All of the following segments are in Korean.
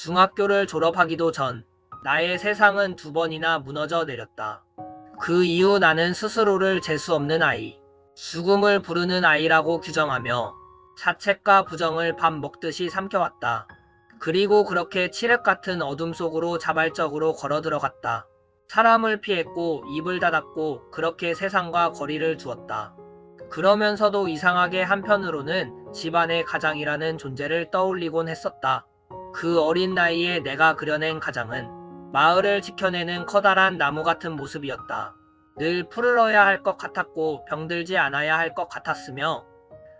중학교를 졸업하기도 전 나의 세상은 2번이나 무너져 내렸다. 그 이후 나는 스스로를 재수 없는 아이, 죽음을 부르는 아이라고 규정하며 자책과 부정을 밥 먹듯이 삼켜왔다. 그리고 그렇게 칠흑 같은 어둠 속으로 자발적으로 걸어 들어갔다. 사람을 피했고 입을 닫았고 그렇게 세상과 거리를 두었다. 그러면서도 이상하게 한편으로는 집안의 가장이라는 존재를 떠올리곤 했었다. 그 어린 나이에 내가 그려낸 가장은 마을을 지켜내는 커다란 나무 같은 모습이었다. 늘 푸르러야 할 것 같았고 병들지 않아야 할 것 같았으며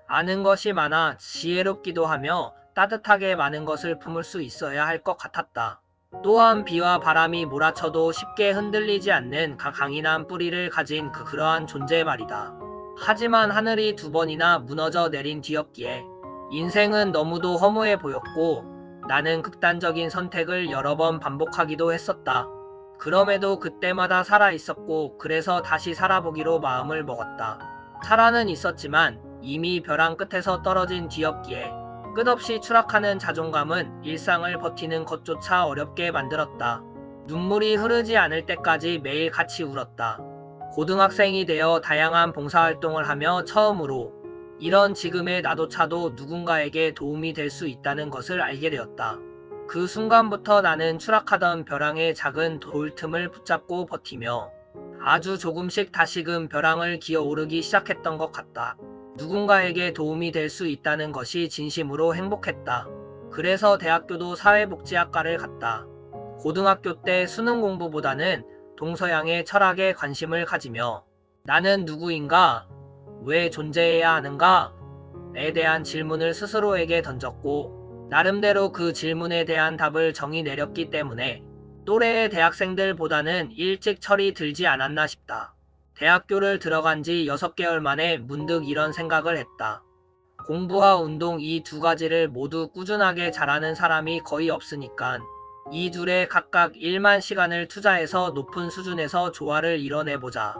아는 것이 많아 지혜롭기도 하며 따뜻하게 많은 것을 품을 수 있어야 할 것 같았다. 또한 비와 바람이 몰아쳐도 쉽게 흔들리지 않는 강인한 뿌리를 가진 그러한 존재 말이다. 하지만 하늘이 2번이나 무너져 내린 뒤였기에 인생은 너무도 허무해 보였고 나는 극단적인 선택을 여러 번 반복하기도 했었다. 그럼에도 그때마다 살아 있었고 그래서 다시 살아보기로 마음을 먹었다. 살아는 있었지만 이미 벼랑 끝에서 떨어진 뒤였기에 끝없이 추락하는 자존감은 일상을 버티는 것조차 어렵게 만들었다. 눈물이 흐르지 않을 때까지 매일 같이 울었다. 고등학생이 되어 다양한 봉사활동을 하며 처음으로 이런 지금의 나도차도 누군가에게 도움이 될 수 있다는 것을 알게 되었다. 그 순간부터 나는 추락하던 벼랑의 작은 돌틈을 붙잡고 버티며 아주 조금씩 다시금 벼랑을 기어오르기 시작했던 것 같다. 누군가에게 도움이 될 수 있다는 것이 진심으로 행복했다. 그래서 대학교도 사회복지학과를 갔다. 고등학교 때 수능 공부보다는 동서양의 철학에 관심을 가지며 나는 누구인가? 왜 존재해야 하는가?에 대한 질문을 스스로에게 던졌고 나름대로 그 질문에 대한 답을 정의 내렸기 때문에 또래의 대학생들보다는 일찍 철이 들지 않았나 싶다. 대학교를 들어간 지 6개월 만에 문득 이런 생각을 했다. 공부와 운동 이 2가지를 모두 꾸준하게 잘하는 사람이 거의 없으니깐 이 둘에 각각 1만 시간을 투자해서 높은 수준에서 조화를 이뤄내보자.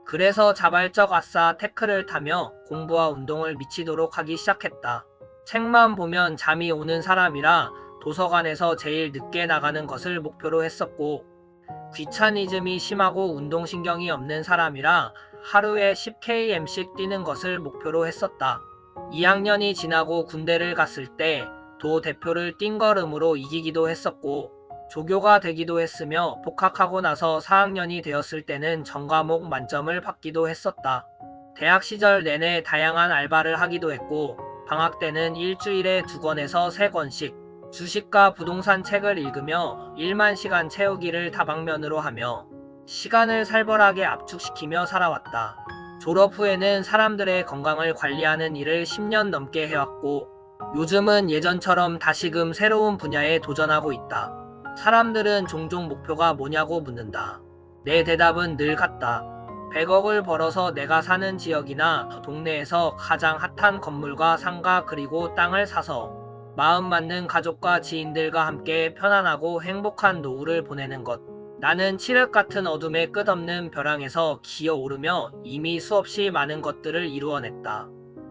그래서 자발적 아싸 태클을 타며 공부와 운동을 미치도록 하기 시작했다. 책만 보면 잠이 오는 사람이라 도서관에서 제일 늦게 나가는 것을 목표로 했었고 귀차니즘이 심하고 운동신경이 없는 사람이라 하루에 10km씩 뛰는 것을 목표로 했었다. 2학년이 지나고 군대를 갔을 때 도 대표를 띵걸음으로 이기기도 했었고 조교가 되기도 했으며 복학하고 나서 4학년이 되었을 때는 전과목 만점을 받기도 했었다. 대학 시절 내내 다양한 알바를 하기도 했고 방학 때는 일주일에 2권에서 3권씩 주식과 부동산 책을 읽으며 1만 시간 채우기를 다방면으로 하며 시간을 살벌하게 압축시키며 살아왔다. 졸업 후에는 사람들의 건강을 관리하는 일을 10년 넘게 해왔고 요즘은 예전처럼 다시금 새로운 분야에 도전하고 있다. 사람들은 종종 목표가 뭐냐고 묻는다. 내 대답은 늘 같다. 100억을 벌어서 내가 사는 지역이나 동네에서 가장 핫한 건물과 상가 그리고 땅을 사서 마음 맞는 가족과 지인들과 함께 편안하고 행복한 노후를 보내는 것. 나는 칠흑 같은 어둠의 끝없는 벼랑에서 기어오르며 이미 수없이 많은 것들을 이루어냈다.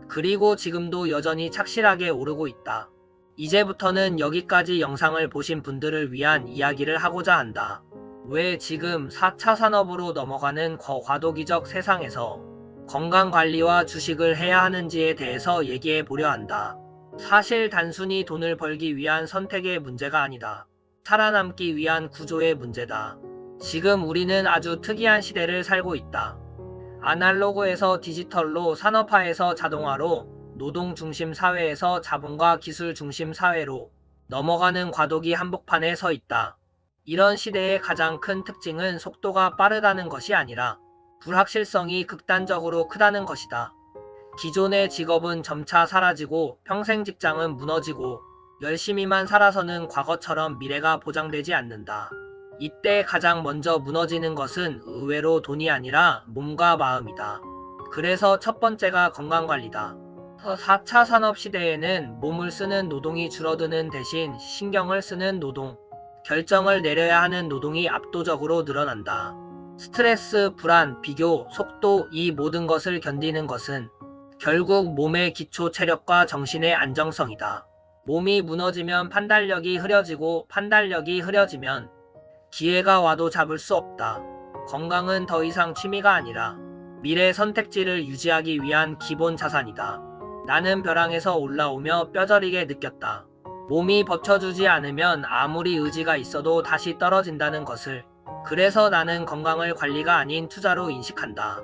그리고 지금도 여전히 착실하게 오르고 있다. 이제부터는 여기까지 영상을 보신 분들을 위한 이야기를 하고자 한다. 왜 지금 4차 산업으로 넘어가는 과도기적 세상에서 건강관리와 주식을 해야 하는지에 대해서 얘기해 보려 한다. 사실 단순히 돈을 벌기 위한 선택의 문제가 아니다. 살아남기 위한 구조의 문제다. 지금 우리는 아주 특이한 시대를 살고 있다. 아날로그에서 디지털로 산업화에서 자동화로 노동 중심 사회에서 자본과 기술 중심 사회로 넘어가는 과도기 한복판에 서 있다. 이런 시대의 가장 큰 특징은 속도가 빠르다는 것이 아니라 불확실성이 극단적으로 크다는 것이다. 기존의 직업은 점차 사라지고 평생 직장은 무너지고 열심히만 살아서는 과거처럼 미래가 보장되지 않는다. 이때 가장 먼저 무너지는 것은 의외로 돈이 아니라 몸과 마음이다. 그래서 첫 번째가 건강관리다. 4차 산업시대에는 몸을 쓰는 노동이 줄어드는 대신 신경을 쓰는 노동, 결정을 내려야 하는 노동이 압도적으로 늘어난다. 스트레스, 불안, 비교, 속도 이 모든 것을 견디는 것은 결국 몸의 기초 체력과 정신의 안정성이다. 몸이 무너지면 판단력이 흐려지고 판단력이 흐려지면 기회가 와도 잡을 수 없다. 건강은 더 이상 취미가 아니라 미래 선택지를 유지하기 위한 기본 자산이다. 나는 벼랑에서 올라오며 뼈저리게 느꼈다. 몸이 버텨주지 않으면 아무리 의지가 있어도 다시 떨어진다는 것을. 그래서 나는 건강을 관리가 아닌 투자로 인식한다.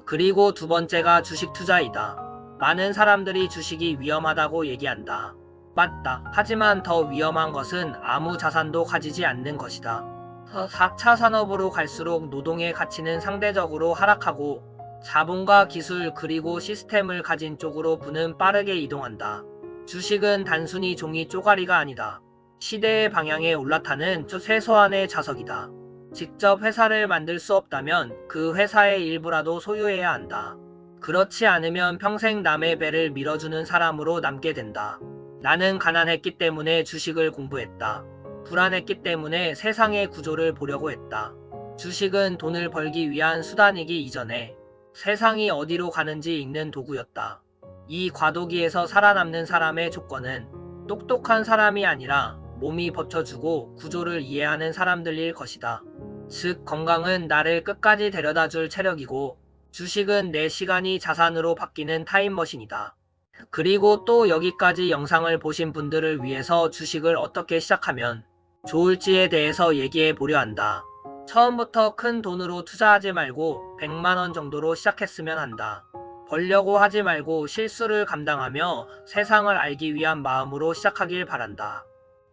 그리고 두 번째가 주식 투자이다. 많은 사람들이 주식이 위험하다고 얘기한다. 맞다. 하지만 더 위험한 것은 아무 자산도 가지지 않는 것이다. 4차 산업으로 갈수록 노동의 가치는 상대적으로 하락하고 자본과 기술 그리고 시스템을 가진 쪽으로 부는 빠르게 이동한다. 주식은 단순히 종이 쪼가리가 아니다. 시대의 방향에 올라타는 최소한의 자석이다. 직접 회사를 만들 수 없다면 그 회사의 일부라도 소유해야 한다. 그렇지 않으면 평생 남의 배를 밀어주는 사람으로 남게 된다. 나는 가난했기 때문에 주식을 공부했다. 불안했기 때문에 세상의 구조를 보려고 했다. 주식은 돈을 벌기 위한 수단이기 이전에 세상이 어디로 가는지 읽는 도구였다. 이 과도기에서 살아남는 사람의 조건은 똑똑한 사람이 아니라 몸이 버텨주고 구조를 이해하는 사람들일 것이다. 즉, 건강은 나를 끝까지 데려다줄 체력이고 주식은 내 시간이 자산으로 바뀌는 타임머신이다. 그리고 또 여기까지 영상을 보신 분들을 위해서 주식을 어떻게 시작하면 좋을지에 대해서 얘기해 보려 한다. 처음부터 큰 돈으로 투자하지 말고 100만원 정도로 시작했으면 한다. 벌려고 하지 말고 실수를 감당하며 세상을 알기 위한 마음으로 시작하길 바란다.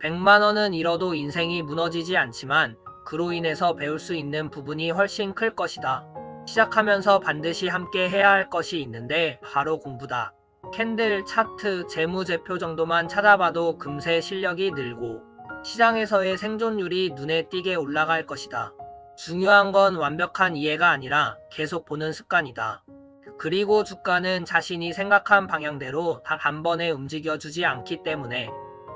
100만원은 잃어도 인생이 무너지지 않지만 그로 인해서 배울 수 있는 부분이 훨씬 클 것이다. 시작하면서 반드시 함께 해야 할 것이 있는데 바로 공부다. 캔들, 차트, 재무제표 정도만 찾아봐도 금세 실력이 늘고 시장에서의 생존율이 눈에 띄게 올라갈 것이다. 중요한 건 완벽한 이해가 아니라 계속 보는 습관이다. 그리고 주가는 자신이 생각한 방향대로 단 한 번에 움직여주지 않기 때문에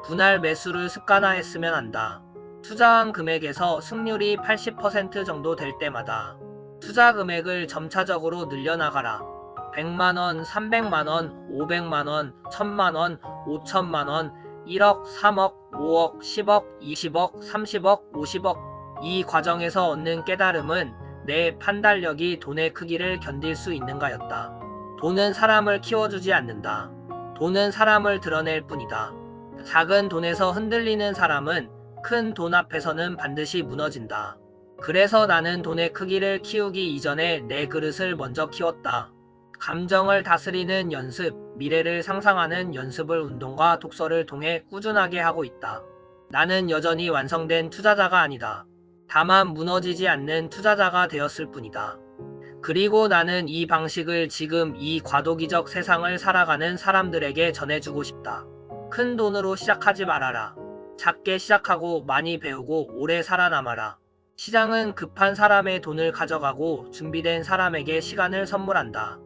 분할 매수를 습관화했으면 한다. 투자한 금액에서 승률이 80% 정도 될 때마다 투자 금액을 점차적으로 늘려나가라. 100만원, 300만원, 500만원, 1000만원, 5천만원, 1억, 3억, 5억, 10억, 20억, 30억, 50억. 이 과정에서 얻는 깨달음은 내 판단력이 돈의 크기를 견딜 수 있는가였다. 돈은 사람을 키워주지 않는다. 돈은 사람을 드러낼 뿐이다. 작은 돈에서 흔들리는 사람은 큰 돈 앞에서는 반드시 무너진다. 그래서 나는 돈의 크기를 키우기 이전에 내 그릇을 먼저 키웠다. 감정을 다스리는 연습, 미래를 상상하는 연습을 운동과 독서를 통해 꾸준하게 하고 있다. 나는 여전히 완성된 투자자가 아니다. 다만 무너지지 않는 투자자가 되었을 뿐이다. 그리고 나는 이 방식을 지금 이 과도기적 세상을 살아가는 사람들에게 전해주고 싶다. 큰 돈으로 시작하지 말아라. 작게 시작하고 많이 배우고 오래 살아남아라. 시장은 급한 사람의 돈을 가져가고 준비된 사람에게 시간을 선물한다.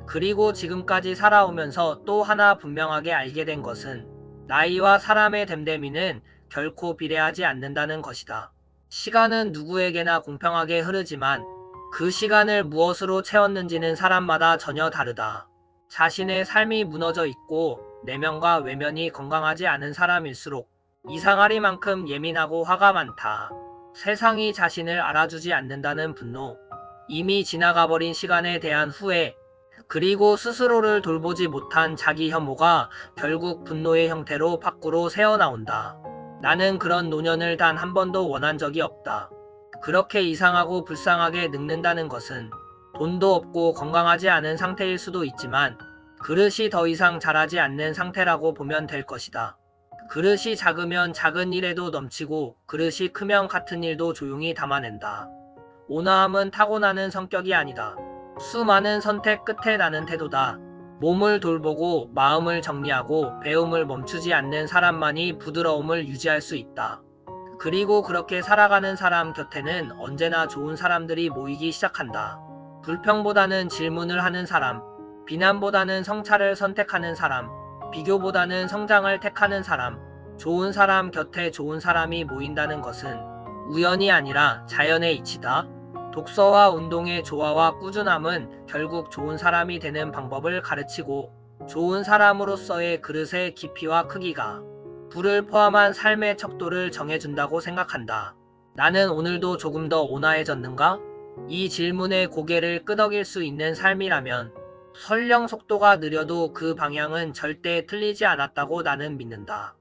그리고 지금까지 살아오면서 또 하나 분명하게 알게 된 것은 나이와 사람의 됨됨이는 결코 비례하지 않는다는 것이다. 시간은 누구에게나 공평하게 흐르지만 그 시간을 무엇으로 채웠는지는 사람마다 전혀 다르다. 자신의 삶이 무너져 있고 내면과 외면이 건강하지 않은 사람일수록 이상하리만큼 예민하고 화가 많다. 세상이 자신을 알아주지 않는다는 분노, 이미 지나가버린 시간에 대한 후회, 그리고 스스로를 돌보지 못한 자기 혐오가 결국 분노의 형태로 밖으로 새어나온다. 나는 그런 노년을 단 한 번도 원한 적이 없다. 그렇게 이상하고 불쌍하게 늙는다는 것은 돈도 없고 건강하지 않은 상태일 수도 있지만 그릇이 더 이상 자라지 않는 상태라고 보면 될 것이다. 그릇이 작으면 작은 일에도 넘치고 그릇이 크면 같은 일도 조용히 담아낸다. 온화함은 타고나는 성격이 아니다. 수많은 선택 끝에 나는 태도다. 몸을 돌보고 마음을 정리하고 배움을 멈추지 않는 사람만이 부드러움을 유지할 수 있다. 그리고 그렇게 살아가는 사람 곁에는 언제나 좋은 사람들이 모이기 시작한다. 불평보다는 질문을 하는 사람, 비난보다는 성찰을 선택하는 사람, 비교보다는 성장을 택하는 사람, 좋은 사람 곁에 좋은 사람이 모인다는 것은 우연이 아니라 자연의 이치다. 독서와 운동의 조화와 꾸준함은 결국 좋은 사람이 되는 방법을 가르치고 좋은 사람으로서의 그릇의 깊이와 크기가 불을 포함한 삶의 척도를 정해준다고 생각한다. 나는 오늘도 조금 더 온화해졌는가? 이 질문에 고개를 끄덕일 수 있는 삶이라면 설령 속도가 느려도 그 방향은 절대 틀리지 않았다고 나는 믿는다.